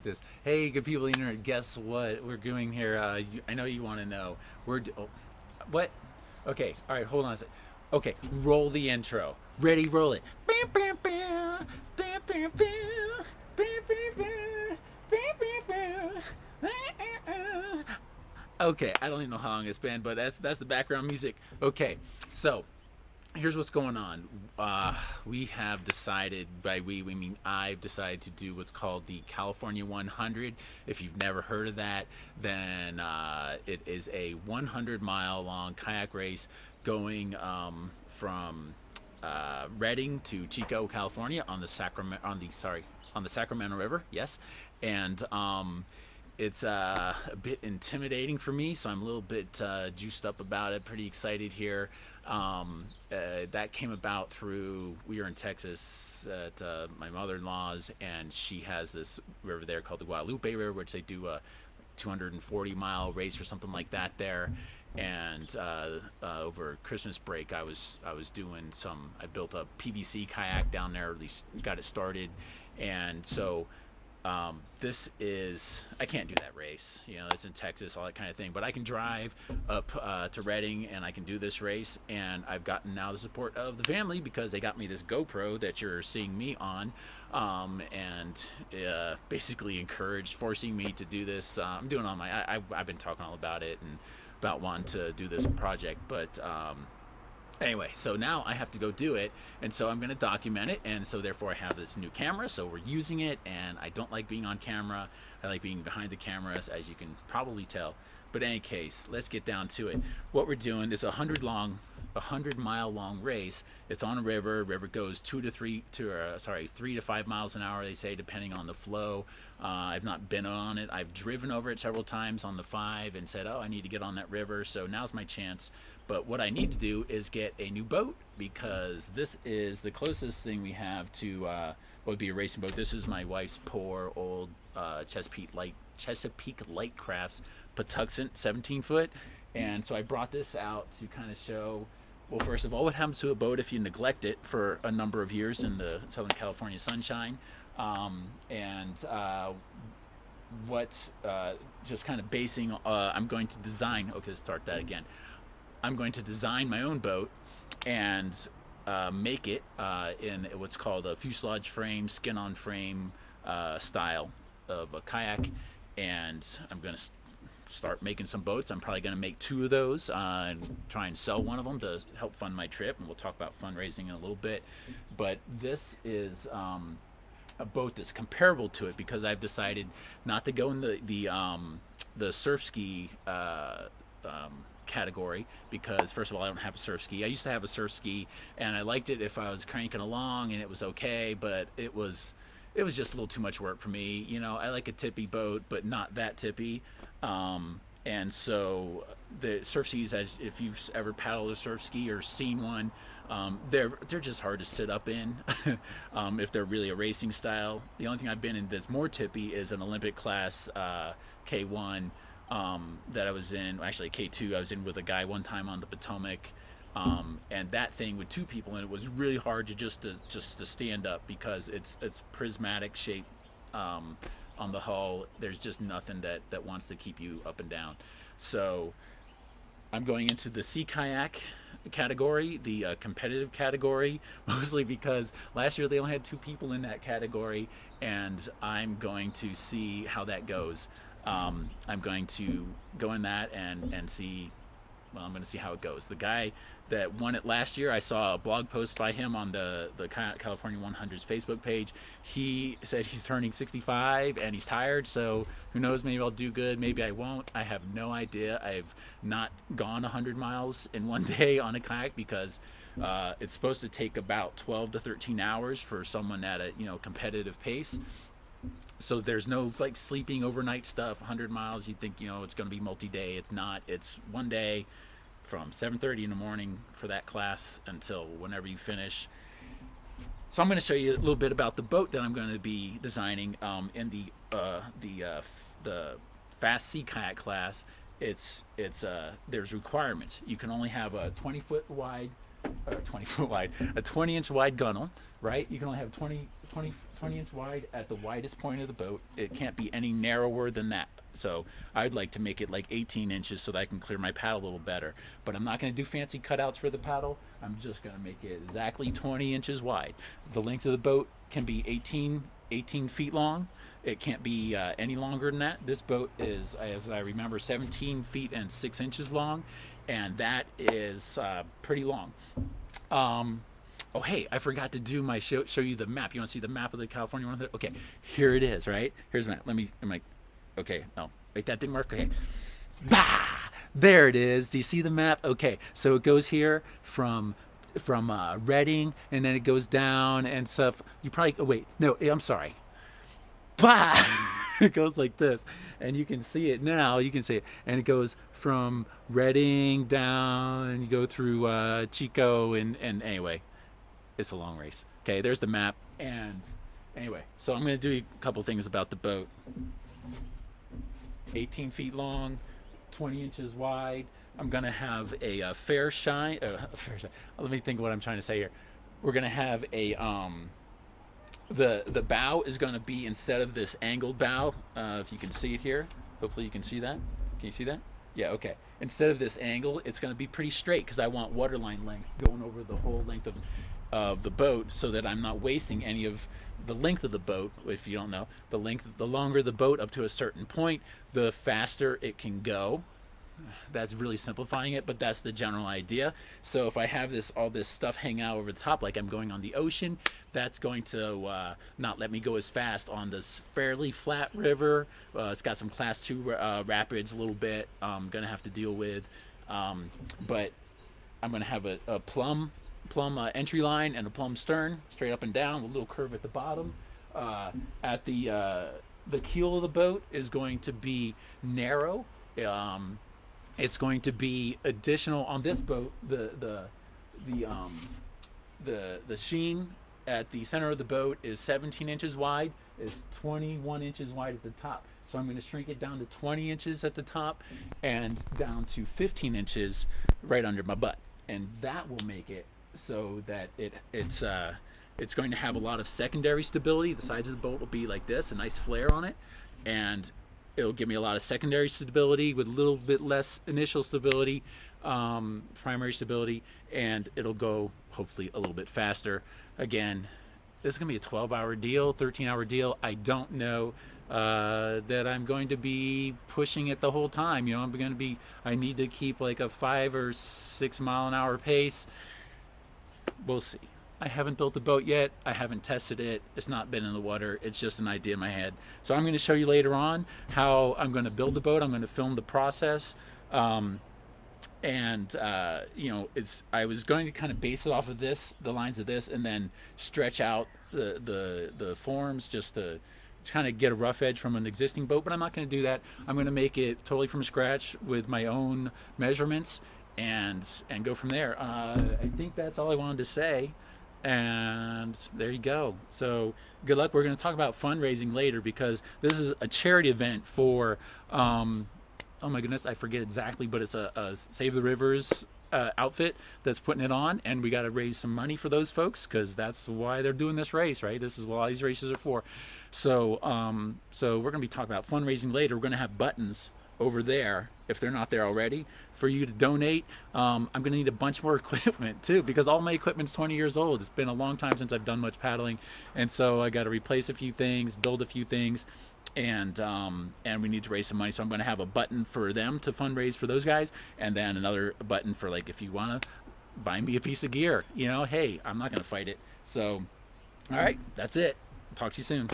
This. Hey, good people, internet. Guess what we're doing here? I know you want to know. What? Okay. All right. Hold on a sec. Okay. Roll the intro. Ready? Roll it. Bam, bam, bam. Bam, bam, bam. Bam, bam, bam. Bam, bam, bam. Okay. I don't even know how long it's been, but that's the background music. Okay. So here's what's going on. We have decided, by we mean I've decided to do what's called the California 100. If you've never heard of that, then it is a 100-mile long kayak race going from Redding to Chico, California, on the Sacramento River. Yes, and it's a bit intimidating for me, so I'm a little bit juiced up about it. Pretty excited here. That came about through, we were in Texas at my mother-in-law's, and she has this river there called the Guadalupe River, which they do a 240-mile race or something like that there. And over Christmas break, I was doing some. I built a PVC kayak down there, at least got it started, and so this is, I can't do that race, it's in Texas, all that kind of thing, but I can drive up to Redding and I can do this race. And I've gotten now the support of the family because they got me this GoPro that you're seeing me on, and basically encouraged, forcing me to do this. I'm doing all my, I've been talking all about it and about wanting to do this project, but anyway, so now I have to go do it, and so I'm going to document it, and so therefore I have this new camera, so we're using it, and I don't like being on camera. I like being behind the cameras, as you can probably tell. But in any case, let's get down to it. What we're doing is a 100-mile long race. It's on a river. River goes 3 to 5 miles an hour, they say, depending on the flow. I've not been on it. I've driven over it several times on the 5 and said, oh, I need to get on that river, so now's my chance. But what I need to do is get a new boat, because this is the closest thing we have to what would be a racing boat. This is my wife's poor old Chesapeake Light Crafts Patuxent 17-foot. And so I brought this out to kind of show, well, first of all, what happens to a boat if you neglect it for a number of years in the Southern California sunshine. And what, just kind of basing, I'm going to design, okay, let's start that again. I'm going to design my own boat and make it in what's called a fuselage frame, skin-on frame style of a kayak. And I'm going to start making some boats. I'm probably going to make 2 of those and try and sell one of them to help fund my trip. And we'll talk about fundraising in a little bit. But this is a boat that's comparable to it, because I've decided not to go in the surf ski category, because first of all, I don't have a surf ski. I used to have a surf ski, and I liked it if I was cranking along and it was okay, but it was just a little too much work for me. I like a tippy boat, but not that tippy. And so the surf skis, as if you've ever paddled a surf ski or seen one, they're just hard to sit up in if they're really a racing style. The only thing I've been in that's more tippy is an Olympic class K1 that I was in, actually K2. I was in with a guy one time on the Potomac, and that thing with 2 people in it was really hard to just to stand up, because it's prismatic shape on the hull. There's just nothing that wants to keep you up and down. So I'm going into the sea kayak category, the competitive category, mostly because last year they only had 2 people in that category, and I'm going to see how that goes. I'm going to go in that and see, well, I'm going to see how it goes. The guy that won it last year, I saw a blog post by him on the California 100's Facebook page. He said he's turning 65 and he's tired, so who knows, maybe I'll do good, maybe I won't. I have no idea. I've not gone 100 miles in one day on a kayak, because it's supposed to take about 12 to 13 hours for someone at a competitive pace. So there's no like sleeping overnight stuff. 100 miles, you'd think it's going to be multi-day. It's not. It's one day from 7:30 in the morning for that class until whenever you finish. So I'm going to show you a little bit about the boat that I'm going to be designing in the fast sea kayak class. There's requirements. You can only have a 20-foot wide, a 20-inch wide gunnel, right? You can only have 20 20-inch wide at the widest point of the boat. It can't be any narrower than that. So I'd like to make it like 18 inches so that I can clear my paddle a little better. But I'm not going to do fancy cutouts for the paddle. I'm just going to make it exactly 20 inches wide. The length of the boat can be 18 feet long. It can't be any longer than that. This boat is, as I remember, 17 feet and 6 inches long, and that is pretty long. Oh, hey, I forgot to do my show you the map. You want to see the map of the California one? Okay, here it is, right? Here's the map. Okay, no, wait, that didn't work. Okay, bah, there it is. Do you see the map? Okay, so it goes here from Reading, and then it goes down and stuff. You probably, oh wait, no, I'm sorry. Bah, it goes like this, and you can see it now. You can see it, and it goes from Reading down, and you go through Chico, and anyway. It's a long race. Okay, there's the map. And anyway, so I'm going to do a couple things about the boat. 18 feet long, 20 inches wide. I'm going to have a fair shine. Let me think of what I'm trying to say here. We're going to have a the bow is going to be, instead of this angled bow, if you can see it here. Hopefully you can see that. Can you see that? Yeah, okay. Instead of this angle, it's going to be pretty straight because I want waterline length going over the whole length of the boat, so that I'm not wasting any of the length of the boat. If you don't know, the longer the boat up to a certain point, the faster it can go. That's really simplifying it, but that's the general idea. So if I have all this stuff hang out over the top like I'm going on the ocean, that's going to not let me go as fast on this fairly flat river. It's got some class 2 rapids a little bit I'm gonna have to deal with, but I'm gonna have a plumb entry line and a plumb stern, straight up and down with a little curve at the bottom. At the keel of the boat is going to be narrow. It's going to be additional on this boat. The sheen at the center of the boat is 17 inches wide. It's 21 inches wide at the top. So I'm going to shrink it down to 20 inches at the top and down to 15 inches right under my butt, and that will make it so that it's going to have a lot of secondary stability. The sides of the boat will be like this, a nice flare on it, and it'll give me a lot of secondary stability with a little bit less initial stability, primary stability, and it'll go hopefully a little bit faster. Again, this is going to be a 12-hour deal, 13-hour deal. I don't know that I'm going to be pushing it the whole time. You know, I need to keep like a 5 or 6 mile an hour pace. We'll see. I haven't built the boat yet. I haven't tested it. It's not been in the water. It's just an idea in my head. So I'm going to show you later on how I'm going to build the boat. I'm going to film the process. You know, I was going to kind of base it off of the lines of this, and then stretch out the forms just to kind of get a rough edge from an existing boat. But I'm not going to do that. I'm going to make it totally from scratch with my own measurements and go from there. I think that's all I wanted to say. And there you go. So good luck. We're going to talk about fundraising later, because this is a charity event for oh my goodness, I forget exactly, but it's a Save the Rivers outfit that's putting it on, and we got to raise some money for those folks, because that's why they're doing this race, right? This is what all these races are for. So so we're going to be talking about fundraising later. We're going to have buttons over there, if they're not there already, for you to donate. I'm going to need a bunch more equipment too, because all my equipment's 20 years old. It's been a long time since I've done much paddling, and so I got to replace a few things, build a few things, and we need to raise some money. So I'm going to have a button for them to fundraise for those guys, and then another button for, like, if you want to buy me a piece of gear, you know, hey, I'm not going to fight it. So all right, that's it. Talk to you soon.